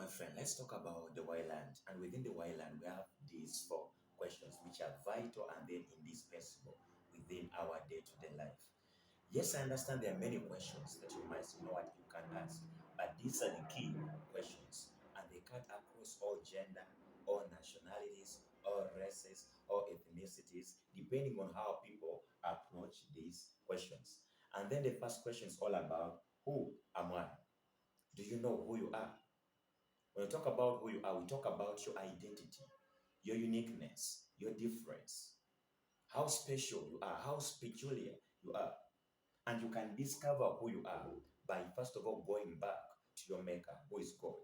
my friend, let's talk about the Whyland. And within the Whyland, we have these four questions which are vital and then indispensable within our day-to-day life. Yes, I understand there are many questions that you might, what you can ask, but these are the key questions, and they cut across all gender, all nationalities, all races, all ethnicities, depending on how people approach these questions. And then the first question is all about who am I? Do you know who you are? When we talk about who you are, we talk about your identity, your uniqueness, your difference, how special you are, how peculiar you are. And you can discover who you are by, first of all, going back to your maker, who is God.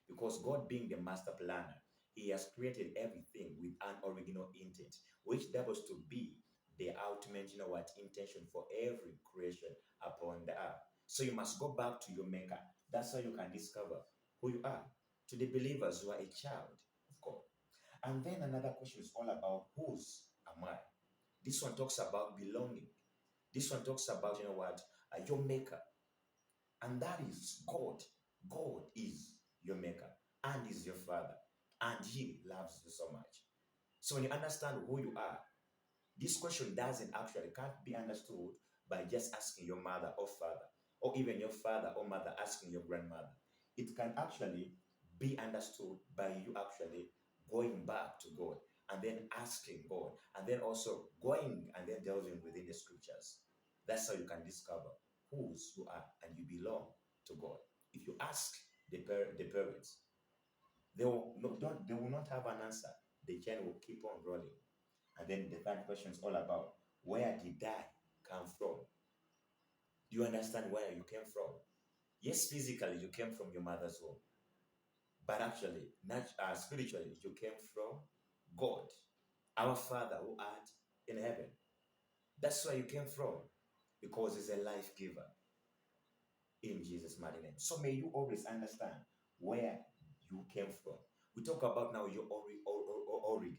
Because God, being the master planner, he has created everything with an original intent, which doubles to be the ultimate, intention for every creation upon the earth. So you must go back to your maker. That's how you can discover who you are. To the believers, you are a child of God. And then another question is all about whose am I? This one talks about belonging. This one talks about, your maker. And that is God. God is your maker and is your father. And he loves you so much. So when you understand who you are, this question can't be understood by just asking your mother or father, or even your father or mother asking your grandmother. It can actually be understood by you actually going back to God and then asking God, and then also going and then delving within the scriptures. That's how you can discover whose you are and you belong to God. If you ask the parents, they will not have an answer. The chain will keep on rolling. And then the third question is all about, where did I come from? Do you understand where you came from? Yes, physically you came from your mother's womb, but actually, spiritually, you came from God, our Father who art in heaven. That's where you came from, because He's a life giver in Jesus' mighty name. So may you always understand where you came from. We talk about now your origin.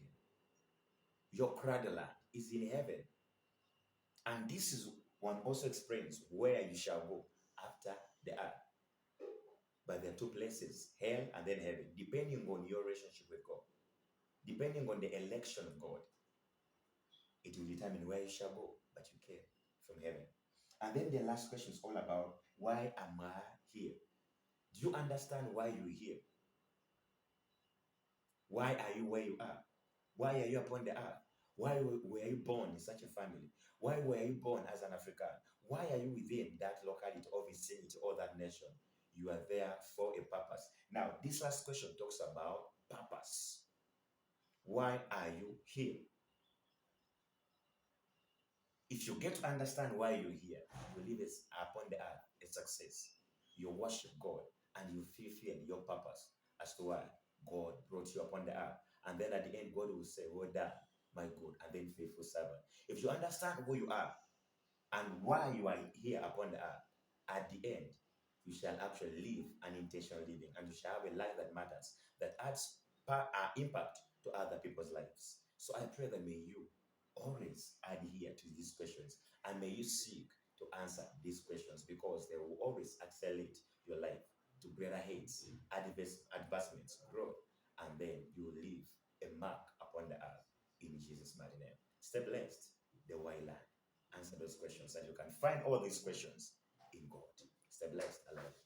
Your cradle is in heaven. And this is one also explains where you shall go after the earth. But there are two places, hell and then heaven, depending on your relationship with God. Depending on the election of God, it will determine where you shall go, but you came from heaven. And then the last question is all about, why am I here? Do you understand why you're here? Why are you where you are? Why are you upon the earth? Why were you born in such a family? Why were you born as an African? Why are you within that locality or vicinity or that nation? You are there for a purpose. Now, this last question talks about purpose. Why are you here? If you get to understand why you're here, you live upon the earth a success. You worship God and you fulfill your purpose as to why God brought you upon the earth. And then at the end, God will say, well done, my good and then faithful servant. If you understand who you are and why you are here upon the earth, at the end, you shall actually live an intentional living, and you shall have a life that matters, that adds impact to other people's lives. So I pray that may you always adhere to these questions, and may you seek to answer these questions, because they will always accelerate your life to greater heights, advancements, growth, and then you will leave a mark upon the earth in Jesus' mighty name. Stay blessed, the Whyland. Answer those questions, and you can find all these questions in God. Stay blessed. I love you.